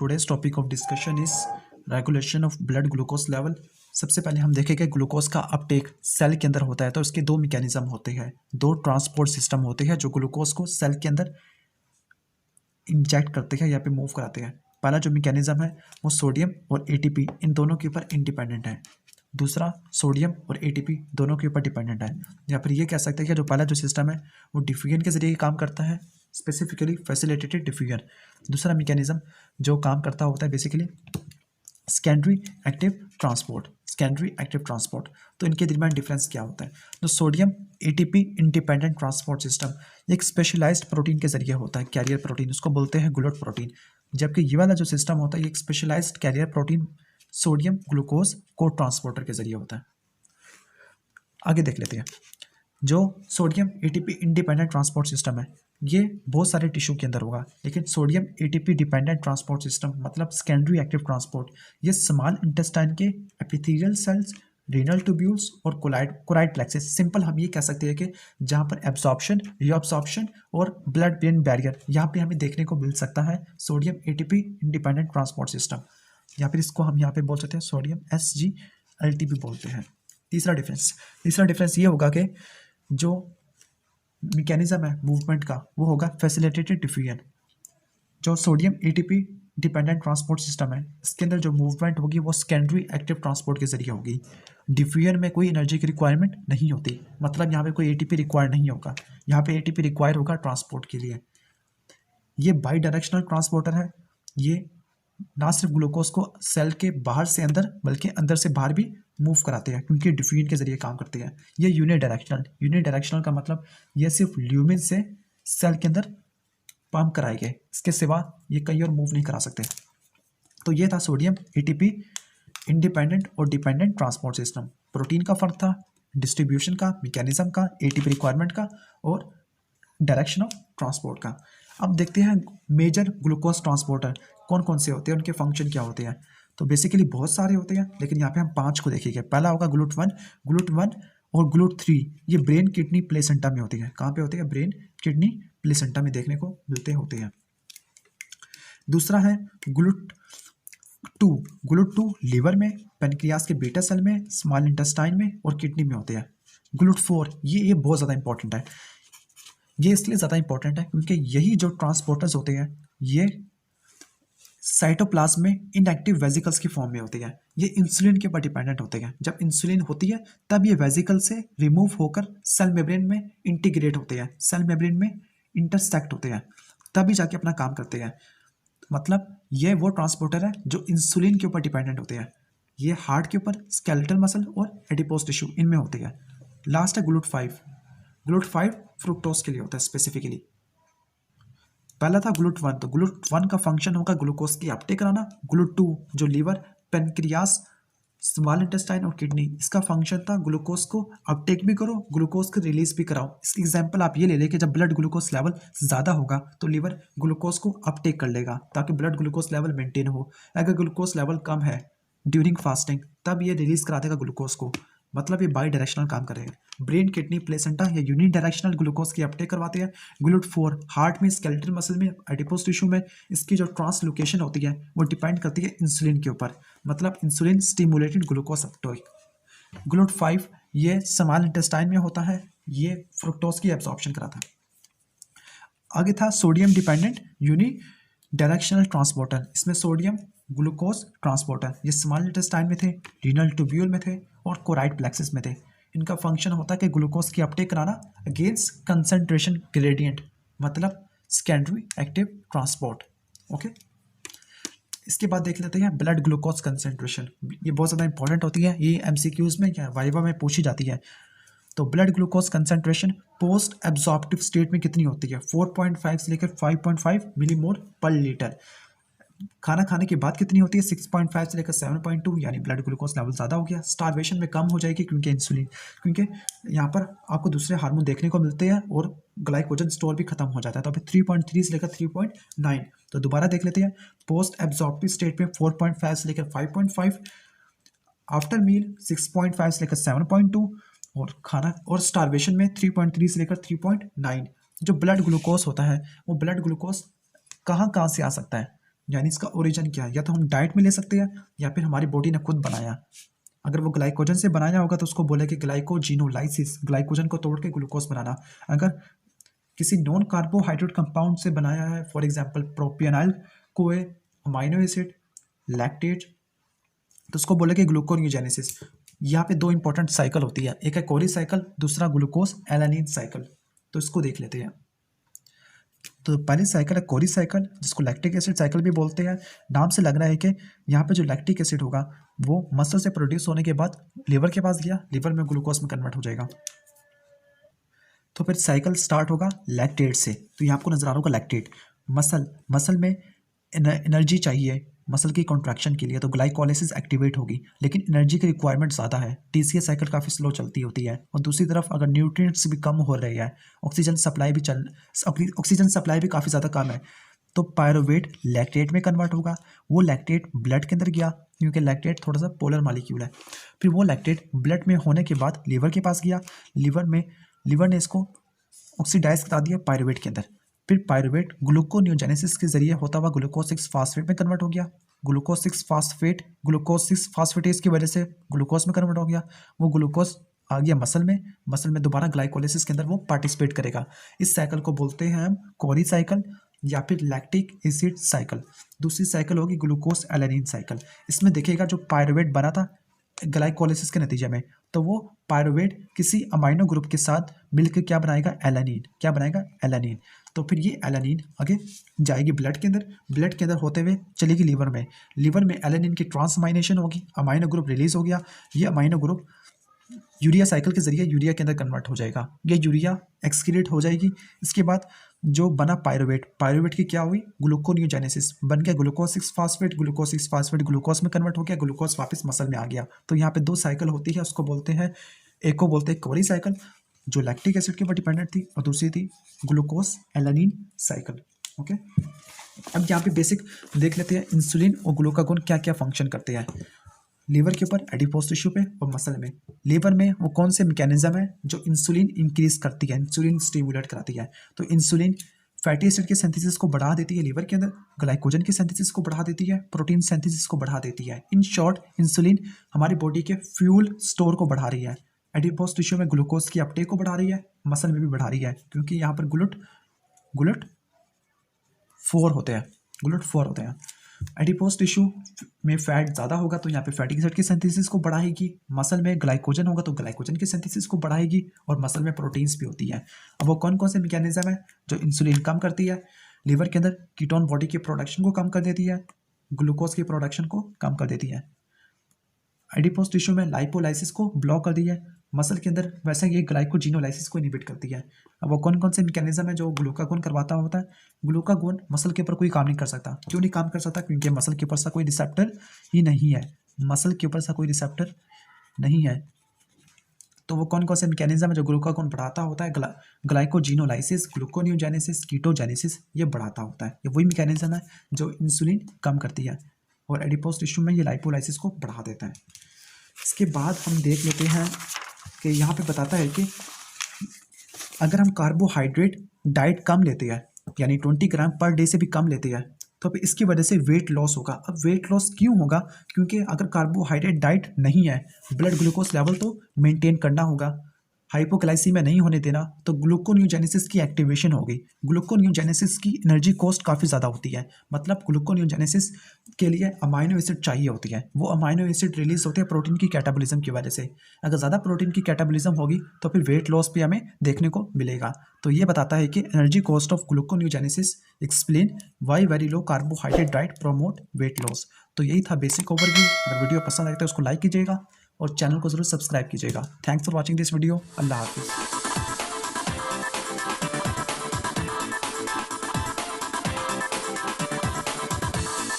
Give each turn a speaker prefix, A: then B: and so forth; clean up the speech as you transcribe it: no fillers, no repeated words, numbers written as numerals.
A: today's topic of discussion is regulation of blood glucose level। सबसे पहले हम देखेंगे ग्लूकोज का अपटेक सेल के अंदर होता है तो इसके दो मैकेनिज्म होते हैं, दो ट्रांसपोर्ट सिस्टम होते हैं जो ग्लूकोज को सेल के अंदर इंजेक्ट करते हैं या पे मूव कराते हैं। पहला जो मैकेनिज्म है वो सोडियम और एटीपी इन दोनों के ऊपर इंडिपेंडेंट है, दूसरा सोडियम और एटीपी दोनों के ऊपर डिपेंडेंट है। या फिर ये कह सकते हैं कि जो पहला जो सिस्टम है वो डिफ्यूजन के जरिए काम करता है, स्पेसिफिकली फैसिलिटेटेड डिफ्यूजन। दूसरा मैकेनिज्म जो काम करता होता है basically secondary active transport, secondary active transport. तो इनके दरमियान डिफरेंस क्या होता है? तो sodium ATP independent transport system एक स्पेशलाइज्ड प्रोटीन के जरिए होता है, कैरियर प्रोटीन, उसको बोलते हैं ग्लूट प्रोटीन। जबकि ये वाला जो सिस्टम होता है ये एक specialised carrier protein sodium glucose को ट्रांसपोर्टर के जरिए होता है। आगे देख लेते हैं। जो sodium ATP independent transport system है ये बहुत सारे टिश्यू के अंदर होगा, लेकिन sodium ATP dependent transport system मतलब सेकेंडरी एक्टिव ट्रांसपोर्ट ये स्मॉल इंटेस्टाइन के एपिथेलियल सेल्स, रीनल ट्यूब्यूल्स और कोराइड प्लेक्सेस, सिंपल हम ये कह सकते हैं कि जहाँ पर एब्जॉर्प्शन, रीअब्जॉर्प्शन और ब्लड ब्रेन बैरियर यहाँ पे हमें देखने को मिल सकता है sodium ATP independent transport system, या फिर इसको हम यहाँ पे बोल सकते हैं सोडियम SGLT भी बोलते हैं। तीसरा डिफरेंस ये होगा कि जो मैकेनिज्म है मूवमेंट का वो होगा फैसिलिटेटेड डिफ्यूजन। जो sodium ATP dependent transport system है इसके अंदर जो मूवमेंट होगी वो सेकेंडरी एक्टिव ट्रांसपोर्ट के जरिए होगी। डिफ्यूजन में कोई एनर्जी की रिक्वायरमेंट नहीं होती, मतलब यहाँ पे कोई एटीपी रिक्वायर नहीं होगा, यहाँ पे एटीपी रिक्वायर होगा ट्रांसपोर्ट के लिए। ये बाई डायरेक्शनल ट्रांसपोर्टर है, ये ना सिर्फ ग्लूकोज को सेल के बाहर से अंदर बल्कि अंदर से बाहर भी मूव कराते हैं क्योंकि डिफ्यूजन के जरिए काम करते हैं। ये यूनिडायरेक्शनल का मतलब ये सिर्फ ल्यूमिन से सेल के अंदर पंप कराएंगे, इसके सिवा ये कहीं और मूव नहीं करा सकते। तो ये था सोडियम एटीपी इंडिपेंडेंट और डिपेंडेंट ट्रांसपोर्ट सिस्टम। प्रोटीन का फर्क था, डिस्ट्रीब्यूशन का, मैकेनिज्म का, एटीपी रिक्वायरमेंट का और डायरेक्शन ऑफ ट्रांसपोर्ट का। अब देखते हैं मेजर ग्लूकोज ट्रांसपोर्टर कौन कौन से होते हैं, उनके फंक्शन क्या होते हैं। तो बेसिकली बहुत सारे होते हैं, लेकिन यहाँ पे हम 5 को देखेंगे। पहला होगा ग्लूट 1 और ग्लूट 3, ये ब्रेन किडनी प्लेसेंटा में होती है। कहाँ पे होती है? ब्रेन किडनी प्लेसेंटा में देखने को मिलते होते हैं। दूसरा है ग्लूट 2 लीवर में, पेनक्रियास के बीटा सेल में, स्मॉल इंटेस्टाइन में और किडनी में होते हैं। ग्लूट 4 ये बहुत ज़्यादा इंपॉर्टेंट है। ये इसलिए ज़्यादा इंपॉर्टेंट है क्योंकि यही जो ट्रांसपोर्टर्स होते हैं ये साइटोप्लाज्म में इनएक्टिव वेजिकल्स की फॉर्म में होती है। ये इंसुलिन के ऊपर डिपेंडेंट होते हैं। जब इंसुलिन होती है तब ये वेजिकल से रिमूव होकर सेल मेम्ब्रेन में इंटीग्रेट होते हैं, सेल मेम्ब्रेन में इंटरसेक्ट होते हैं, तभी जाके अपना काम करते हैं। मतलब ये वो ट्रांसपोर्टर है जो इंसुलिन के ऊपर डिपेंडेंट होते हैं। ये हार्ट के ऊपर, स्केलेटल मसल और एडिपोज टिश्यू इनमें होते हैं। लास्ट है ग्लूट 5 फ्रुक्टोज के लिए होता है स्पेसिफिकली। पहला था ग्लूट 1, तो ग्लूट 1 का फंक्शन होगा ग्लूकोज की अपटेक कराना। ग्लूट 2 जो लीवर, पेनक्रियास, स्मॉल इंटेस्टाइन और किडनी, इसका फंक्शन था ग्लूकोज को अपटेक भी करो, ग्लूकोज को रिलीज भी कराओ। इसकी एग्जांपल आप ये ले लें कि जब ब्लड ग्लूकोज लेवल ज़्यादा होगा तो लीवर ग्लूकोज को अपटेक कर लेगा ताकि ब्लड ग्लूकोज लेवल मेंटेन हो। अगर ग्लूकोज लेवल कम है ड्यूरिंग फास्टिंग तब ये रिलीज करा देगा ग्लूकोज को, मतलब ये बाई डायरेक्शनल काम करेगा। ब्रेन किडनी प्लेसेंटा या यूनि डायरेक्शनल ग्लूकोज की अपटेक करवाते हैं। ग्लूट 4 हार्ट में, स्केलेटल मसल में, एडिपोज टिश्यू में, इसकी जो ट्रांसलोकेशन होती है वो डिपेंड करती है इंसुलिन के ऊपर, मतलब insulin stimulated glucose uptake. GLUT 5 ये स्मॉल इंटेस्टाइन में होता है, ये फ्रुक्टोज की एब्जॉर्प्शन कराता है। आगे था sodium dependent unidirectional transporter, इसमें सोडियम ग्लूकोज ट्रांसपोर्टर, ये स्मॉल इंटेस्टाइन में थे, रीनल ट्यूब्यूल में थे और कोराइड प्लेक्सेस में थे। इनका फंक्शन होता है कि ग्लूकोज की अपटेक कराना अगेंस्ट कंसंट्रेशन ग्रेडियंट, मतलब सेकेंडरी एक्टिव ट्रांसपोर्ट। ओके, इसके बाद देख लेते हैं ब्लड ग्लूकोज कंसंट्रेशन। ये बहुत ज़्यादा इंपॉर्टेंट होती है, ये MCQs में या वाइवा में पूछी जाती है। तो blood glucose concentration post absorptive state में कितनी होती है? 4.5 से लेकर 5.5 मिलीमोल पर लीटर। खाना खाने के बाद कितनी होती है? 6.5 से लेकर 7.2, यानी ब्लड ग्लूकोज लेवल ज़्यादा हो गया। स्टारवेशन में कम हो जाएगी क्योंकि यहाँ पर आपको दूसरे हार्मोन देखने को मिलते हैं और ग्लाइकोजन स्टोर भी खत्म हो जाता है। तो अभी 3.3 से लेकर 3.9। तो दोबारा देख लेते हैं। पोस्ट एब्जॉर्प्टिव स्टेट में 4.5 से लेकर 5.5, आफ्टर मील 6.5 से लेकर 7.2 और खाना और स्टारवेशन में 3.3 से लेकर 3.9। जो ब्लड ग्लूकोज होता है वो ब्लड ग्लूकोज कहाँ से आ सकता है? यानी इसका ओरिजिन क्या है, या तो हम डाइट में ले सकते हैं या फिर हमारी बॉडी ने खुद बनाया। अगर वो ग्लाइकोजन से बनाया होगा तो उसको बोले कि ग्लाइकोजिनोलाइसिस, ग्लाइकोजन को तोड़ के ग्लूकोज बनाना। अगर किसी नॉन कार्बोहाइड्रेट कंपाउंड से बनाया है, फॉर एग्जांपल प्रोपियोनाइल कोए, अमाइनो एसिड, लैक्टेट, तो उसको बोले कि ग्लूकोनियोजेनेसिस। यहाँ पे दो इंपॉर्टेंट साइकिल होती है, एक है कोरी साइकिल, दूसरा ग्लूकोज एलानिन साइकिल। तो इसको देख लेते हैं। तो पहली साइकिल है कोरी साइकिल, जिसको लैक्टिक एसिड साइकिल भी बोलते हैं। नाम से लग रहा है कि यहाँ पे जो लैक्टिक एसिड होगा वो मसल से प्रोड्यूस होने के बाद लीवर के पास गया, लीवर में ग्लूकोज में कन्वर्ट हो जाएगा। तो फिर साइकिल स्टार्ट होगा लैक्टेट से। तो यहाँ आपको नजर आ रहा होगा लैक्टेट, मसल में एनर्जी चाहिए मसल की कॉन्ट्रैक्शन के लिए, तो ग्लाइकोलाइसिस एक्टिवेट होगी, लेकिन एनर्जी की रिक्वायरमेंट ज़्यादा है, टीसीएस साइकिल काफ़ी स्लो चलती होती है। और दूसरी तरफ अगर न्यूट्रिएंट्स भी कम हो रहे हैं, ऑक्सीजन सप्लाई भी काफ़ी ज़्यादा कम है, तो पायरुवेट लैक्टेट में कन्वर्ट होगा। वो लैक्टेट ब्लड के अंदर गया, क्योंकि लैक्टेट थोड़ा सा पोलर मॉलिक्यूल है। फिर वो लैक्टेट ब्लड में होने के बाद लीवर के पास गया, लीवर ने इसको ऑक्सीडाइज करा दिया पायरुवेट के अंदर। फिर पायरुवेट ग्लूकोनियोजेनेसिस के जरिए होता हुआ ग्लूकोज 6 फास्फेट में कन्वर्ट हो गया। ग्लूकोज 6 फास्फेटेज की वजह से ग्लूकोज में कन्वर्ट हो गया। वो ग्लूकोज आ गया मसल में दोबारा ग्लाइकोलाइसिस के अंदर वो पार्टिसिपेट करेगा। इस साइकिल को बोलते हैं हम कोरी साइकिल या फिर लैक्टिक एसिड साइकिल। दूसरी साइकिल होगी ग्लूकोज एलानिन साइकिल। इसमें देखिएगा जो पायरुवेट बना था ग्लाइकोलाइसिस के नतीजे में, तो वो पायरुवेट किसी अमाइनो ग्रुप के साथ मिलकर क्या बनाएगा एलानिन। तो फिर ये एलानिन आगे जाएगी ब्लड के अंदर होते हुए चलेगी लीवर में एलानिन की ट्रांसमाइनेशन होगी, अमाइनो ग्रुप रिलीज हो गया। ये अमाइनो ग्रुप यूरिया साइकिल के जरिए यूरिया के अंदर कन्वर्ट हो जाएगा, ये यूरिया एक्सक्रीट हो जाएगी। इसके बाद जो बना पायरुवेट की क्या हुई ग्लूकोनियोजेनेसिस, बन गया ग्लूकोज 6 फास्फेट ग्लूकोज में कन्वर्ट हो गया, ग्लूकोज वापस मसल में आ गया। तो यहाँ पे दो साइकिल होती है, उसको बोलते हैं, एक को बोलते हैं कोरी साइकिल जो लैक्टिक एसिड के ऊपर डिपेंडेंट थी, और दूसरी थी ग्लूकोज एलानिन साइकिल। ओके, अब यहाँ पे बेसिक देख लेते हैं इंसुलिन और ग्लूकागोन क्या क्या फंक्शन करते हैं लीवर के ऊपर, एडिपोज टिश्यू पे और मसल में। लीवर में वो कौन से मैकेनिज्म है जो इंसुलिन इंक्रीज करती है, इंसुलिन स्टिमुलेट कराती है। तो इंसुलिन फैटी एसिड के सिंथेसिस को बढ़ा देती है लीवर के अंदर, ग्लाइकोजन के सिंथेसिस को बढ़ा देती है, प्रोटीन सिंथेसिस को बढ़ा देती है। इन शॉर्ट इंसुलिन हमारी बॉडी के फ्यूल स्टोर को बढ़ा रही है। एडिपोज टिश्यू में ग्लूकोज की अपटेक को बढ़ा रही है, मसल में भी बढ़ा रही है, क्योंकि यहाँ पर गुलट 4 होते हैं। एडिपोज टिश्यू में फैट ज़्यादा होगा तो यहाँ पे फैटी एसिड की सिंथेसिस को बढ़ाएगी, मसल में ग्लाइकोजन होगा तो ग्लाइकोजन की सिंथेसिस को बढ़ाएगी, और मसल में प्रोटीन्स भी होती है। अब वो कौन कौन से मैकेनिज्म है जो इंसुलिन कम करती है लीवर के अंदर, कीटोन बॉडी की प्रोडक्शन को कम कर देती है, ग्लूकोज की प्रोडक्शन को कम कर देती है। एडिपोज टिश्यू में लाइपोलाइसिस को ब्लॉक कर दी है, मसल के अंदर वैसे ये ग्लाइकोजिनोलाइसिस को इनहिबिट करती है। अब वो कौन कौन से मैकेनिज्म है जो ग्लूकागोन करवाता होता है। ग्लूकागोन मसल के ऊपर कोई काम नहीं कर सकता। क्यों नहीं काम कर सकता? क्योंकि मसल के ऊपर सा कोई रिसेप्टर ही नहीं है। तो वो कौन कौन से मैकेनिज्म है जो ग्लूकागोन बढ़ाता होता है। ग्लाइकोजिनोलाइसिस, ग्लूकोनियोजेनेसिस, कीटोजेनेसिस, ये बढ़ाता होता है। ये वही मैकेनिज्म है जो इंसुलिन कम करती है, और एडिपोज टिश्यू में ये लाइपोलाइसिस को बढ़ा देता है। इसके बाद हम देख लेते हैं कि यहाँ पे बताता है कि अगर हम कार्बोहाइड्रेट डाइट कम लेते हैं, यानी 20 ग्राम पर डे से भी कम लेते हैं, तो फिर इसकी वजह से वेट लॉस होगा। अब वेट लॉस क्यों होगा? क्योंकि अगर कार्बोहाइड्रेट डाइट नहीं है, ब्लड ग्लूकोज लेवल तो मेंटेन करना होगा, हाइपोग्लाइसीमिया नहीं होने देना, तो ग्लूकोनियोजेनेसिस की एक्टिवेशन होगी। ग्लूकोनियोजेनेसिस की एनर्जी कॉस्ट काफ़ी ज़्यादा होती है, मतलब ग्लूकोनियोजेनेसिस के लिए अमाइनो एसिड चाहिए होती है। वो अमाइनो एसिड रिलीज होते हैं प्रोटीन की कैटाबॉलिज्म की वजह से। अगर ज़्यादा प्रोटीन की कैटाबॉलिज्म होगी तो फिर वेट लॉस भी हमें देखने को मिलेगा। तो ये बताता है कि energy cost of gluconeogenesis explain why very low carbohydrate diet promote weight loss. तो यही था बेसिक ओवरव्यू। अगर वीडियो पसंद आए तो उसको लाइक कीजिएगा और चैनल को जरूर सब्सक्राइब कीजिएगा। Thanks for watching this video. अल्लाह हाफिज़।